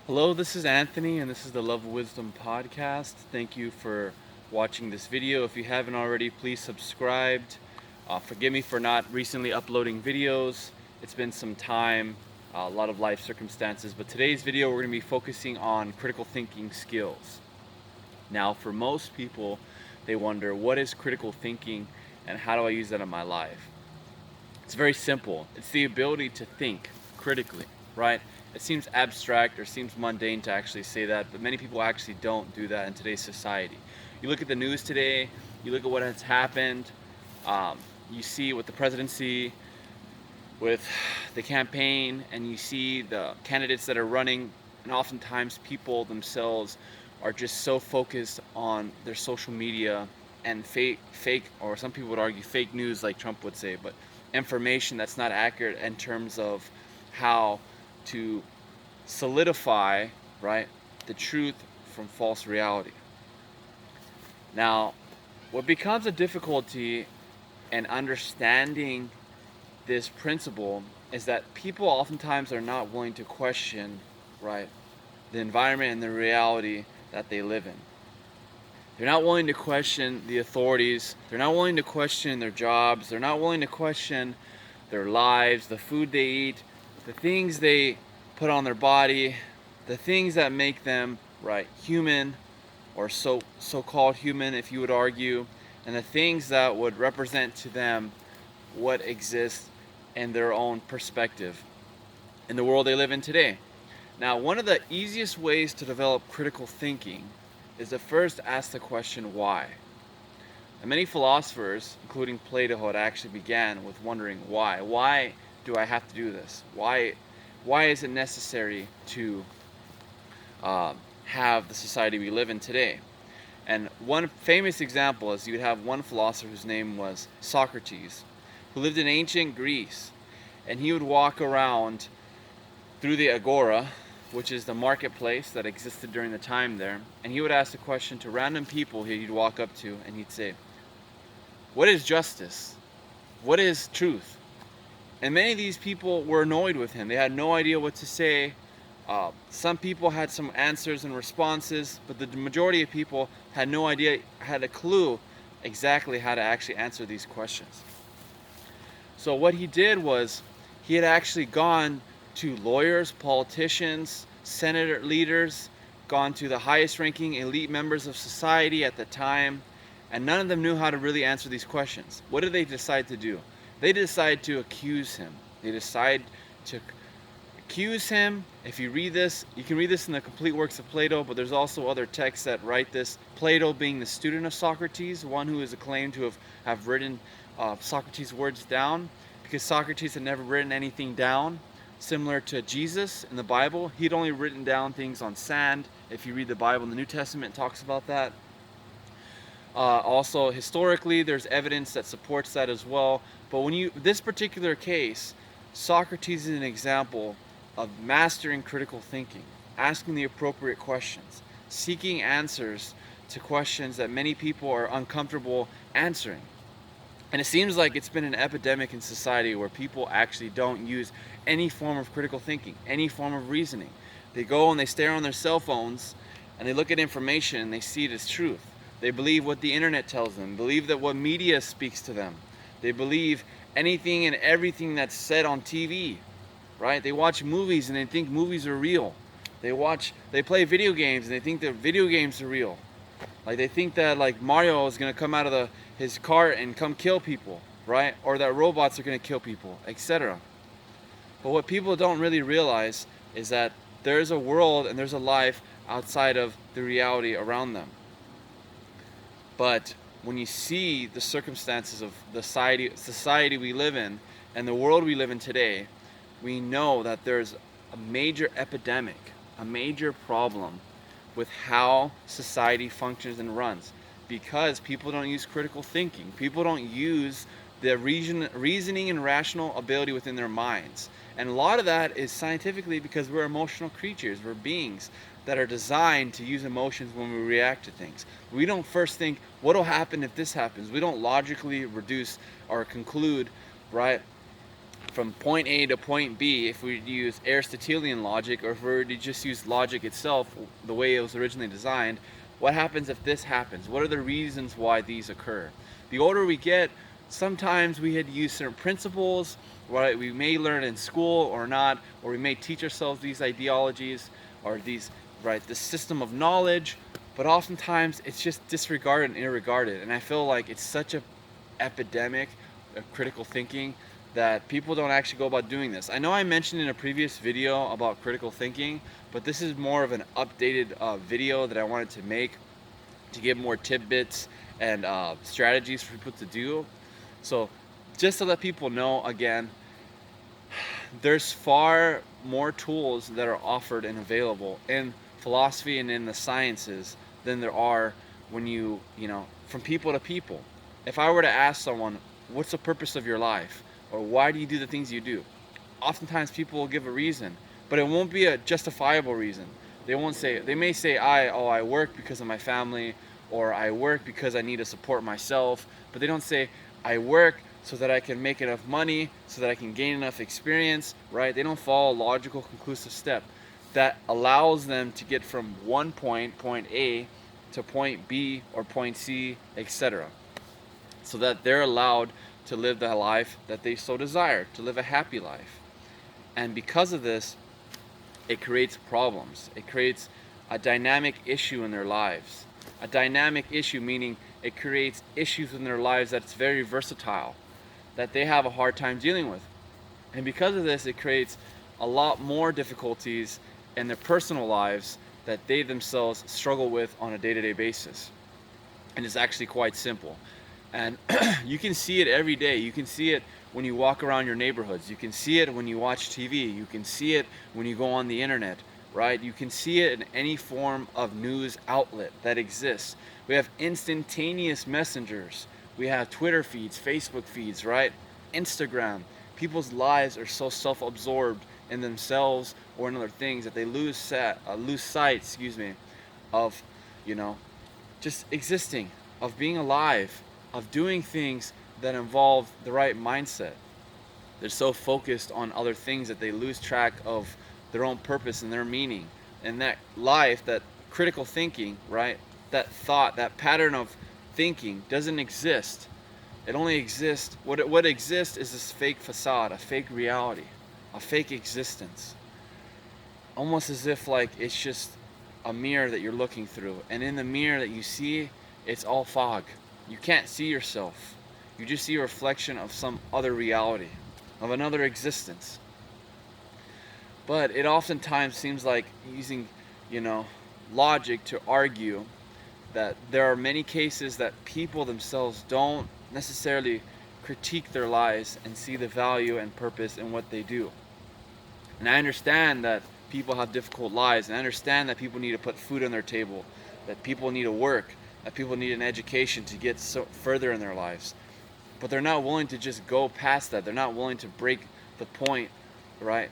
Hello, this is Anthony, and this is the Love of Wisdom podcast. Thank you for watching this video. If you haven't already, please subscribe. Forgive me for not recently uploading videos. It's been some time, a lot of life circumstances, but today's video we're going to be focusing on critical thinking skills. Now, for most people, they wonder, what is critical thinking and how do I use that in my life? It's very simple. It's the ability to think critically, right? It seems abstract or seems mundane to actually say that, but many people actually don't do that in today's society. You look at the news today, you look at what has happened, you see with the presidency, with the campaign, and you see the candidates that are running, and oftentimes people themselves are just so focused on their social media and fake, or some people would argue fake news, like Trump would say, but information that's not accurate in terms of how to solidify, right, the truth from false reality. Now, what becomes a difficulty in understanding this principle is that people oftentimes are not willing to question, right, the environment and the reality that they live in. They're not willing to question the authorities. They're not willing to question their jobs. They're not willing to question their lives, the food they eat, the things they put on their body, the things that make them, right, human, or so-called human, if you would argue, and the things that would represent to them what exists in their own perspective in the world they live in today. Now, one of the easiest ways to develop critical thinking is to first ask the question, why? And many philosophers, including Plato, had actually began with wondering why. Why do I have to do this? Why is it necessary to have the society we live in today? And one famous example is you would have one philosopher whose name was Socrates, who lived in ancient Greece, and he would walk around through the agora, which is the marketplace that existed during the time there, and he would ask the question to random people he'd walk up to, and he'd say, what is justice? What is truth? And many of these people were annoyed with him. They had no idea what to say. Some people had some answers and responses, but the majority of people had no idea, had a clue exactly how to actually answer these questions. So what he did was he had actually gone to lawyers, politicians, senator leaders, gone to the highest ranking elite members of society at the time, and none of them knew how to really answer these questions. What did they decide to do? They decided to accuse him. They decide to accuse him. If you read this, you can read this in the complete works of Plato, but there's also other texts that write this. Plato being the student of Socrates, one who is acclaimed to have written Socrates' words down, because Socrates had never written anything down. Similar to Jesus in the Bible, he'd only written down things on sand. If you read the Bible in the New Testament, it talks about that. Also, historically, there's evidence that supports that as well. But this particular case, Socrates is an example of mastering critical thinking, asking the appropriate questions, seeking answers to questions that many people are uncomfortable answering. And it seems like it's been an epidemic in society where people actually don't use any form of critical thinking, any form of reasoning. They go and they stare on their cell phones and they look at information and they see it as truth. They believe what the internet tells them, believe that what media speaks to them. They believe anything and everything that's said on TV, right? They watch movies and they think movies are real. They play video games and they think that video games are real. Like they think that like Mario is gonna come out of his cart and come kill people, right? Or that robots are gonna kill people, etc. But what people don't really realize is that there's a world and there's a life outside of the reality around them. But when you see the circumstances of the society we live in and the world we live in today, we know that there's a major epidemic, a major problem with how society functions and runs, because people don't use critical thinking. People don't use the reasoning and rational ability within their minds. And a lot of that is scientifically because we're emotional creatures. We're beings that are designed to use emotions when we react to things. We don't first think, what will happen if this happens? We don't logically reduce or conclude, right, from point A to point B, if we use Aristotelian logic, or if we were to just use logic itself, the way it was originally designed, what happens if this happens? What are the reasons why these occur? The older we get, sometimes we had to use certain principles, right? We may learn in school or not, or we may teach ourselves these ideologies or these, right, this system of knowledge, but oftentimes it's just disregarded and irregarded. And I feel like it's such a epidemic of critical thinking that people don't actually go about doing this. I know I mentioned in a previous video about critical thinking, but this is more of an updated video that I wanted to make to give more tidbits and strategies for people to do. So just to let people know, again, there's far more tools that are offered and available in philosophy and in the sciences than there are when you know, from people to people. If I were to ask someone, what's the purpose of your life? Or why do you do the things you do? Oftentimes people will give a reason, but it won't be a justifiable reason. They won't say, they may say, I work because of my family, or I work because I need to support myself, but they don't say, I work so that I can make enough money, so that I can gain enough experience, right? They don't follow a logical, conclusive step that allows them to get from one point, point A, to point B or point C, etc. So that they're allowed to live the life that they so desire, to live a happy life. And because of this, it creates problems. It creates a dynamic issue in their lives. A dynamic issue meaning it creates issues in their lives that's very versatile, that they have a hard time dealing with. And because of this, it creates a lot more difficulties in their personal lives that they themselves struggle with on a day-to-day basis. And it's actually quite simple. And you can see it every day. You can see it when you walk around your neighborhoods. You can see it when you watch TV. You can see it when you go on the internet, right? You can see it in any form of news outlet that exists. We have instantaneous messengers. We have Twitter feeds, Facebook feeds, right? Instagram. People's lives are so self-absorbed in themselves or in other things that they lose sight, of, you know, just existing, of being alive, of doing things that involve the right mindset. They're so focused on other things that they lose track of their own purpose and their meaning. And that life, that critical thinking, right? That thought, that pattern of thinking doesn't exist. It only exists, what exists is this fake facade, a fake reality, a fake existence. Almost as if like it's just a mirror that you're looking through. And in the mirror that you see, it's all fog. You can't see yourself. You just see a reflection of some other reality, of another existence. But it oftentimes seems like using, you know, logic to argue that there are many cases that people themselves don't necessarily critique their lives and see the value and purpose in what they do. And I understand that people have difficult lives, and I understand that people need to put food on their table, that people need to work, that people need an education to get so further in their lives. But they're not willing to just go past that. They're not willing to break the point, right,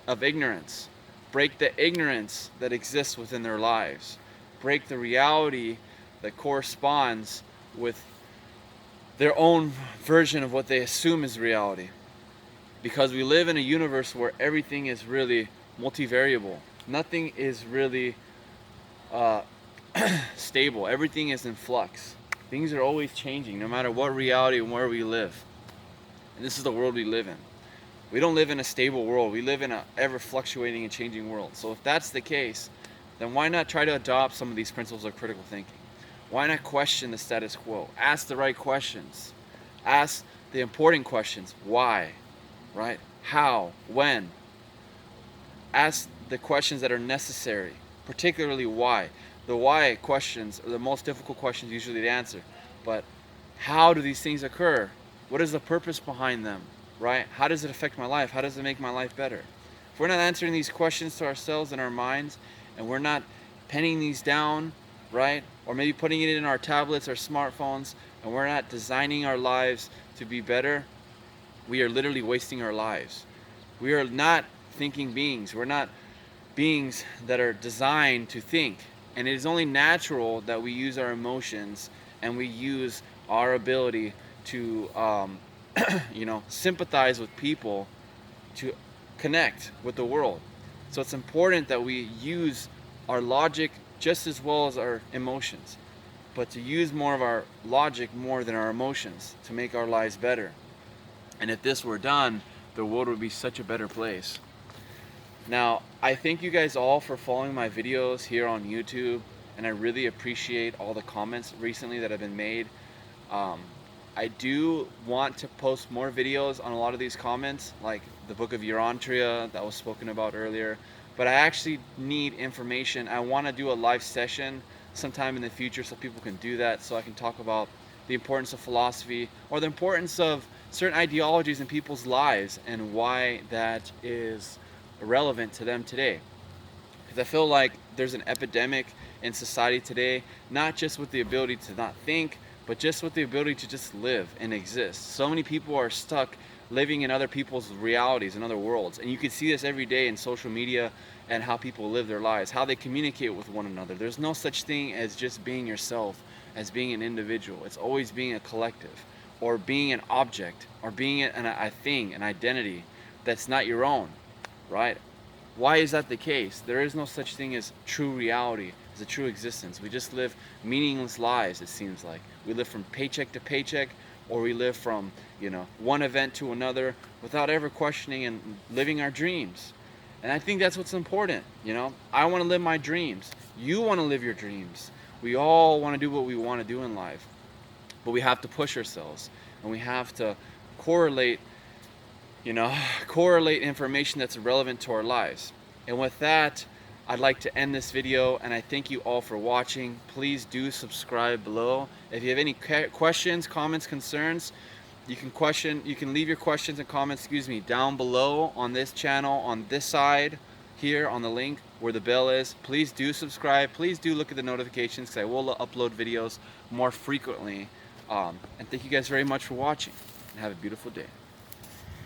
of ignorance. Break the ignorance that exists within their lives. Break the reality that corresponds with their own version of what they assume is reality. Because we live in a universe where everything is really multivariable. Nothing is really stable. Everything is in flux. Things are always changing, no matter what reality and where we live. And this is the world we live in. We don't live in a stable world. We live in an ever fluctuating and changing world. So if that's the case, then why not try to adopt some of these principles of critical thinking? Why not question the status quo? Ask the right questions. Ask the important questions. Why? Right? How? When? Ask the questions that are necessary, particularly why. The why questions are the most difficult questions usually to answer. But how do these things occur? What is the purpose behind them? Right? How does it affect my life? How does it make my life better? If we're not answering these questions to ourselves in our minds, and we're not penning these down, right? Or maybe putting it in our tablets or smartphones, and we're not designing our lives to be better, we are literally wasting our lives. We are not thinking beings. We're not beings that are designed to think. And it is only natural that we use our emotions and we use our ability to sympathize with people, to connect with the world. So it's important that we use our logic just as well as our emotions, but to use more of our logic more than our emotions to make our lives better. And if this were done, the world would be such a better place. Now, I thank you guys all for following my videos here on YouTube, and I really appreciate all the comments recently that have been made. I do want to post more videos on a lot of these comments, like the Book of Euryantria that was spoken about earlier, but I actually need information. I want to do a live session sometime in the future so people can do that, so I can talk about the importance of philosophy or the importance of certain ideologies in people's lives and why that is relevant to them today. Because I feel like there's an epidemic in society today, not just with the ability to not think, but just with the ability to just live and exist. So many people are stuck living in other people's realities and other worlds. And you can see this every day in social media and how people live their lives, how they communicate with one another. There's no such thing as just being yourself, as being an individual. It's always being a collective, or being an object, or being a thing, an identity that's not your own, right? Why is that the case? There is no such thing as true reality, as a true existence. We just live meaningless lives, it seems like. We live from paycheck to paycheck, or we live from, one event to another without ever questioning and living our dreams. And I think that's what's important, I want to live my dreams. You want to live your dreams. We all want to do what we want to do in life. But we have to push ourselves, and we have to correlate information that's relevant to our lives. And with that, I'd like to end this video, and I thank you all for watching. Please do subscribe below. If you have any questions, comments, concerns, you can leave your questions and comments, down below on this channel, on this side here on the link where the bell is. Please do subscribe. Please do look at the notifications, because I will upload videos more frequently. And thank you guys very much for watching, and have a beautiful day.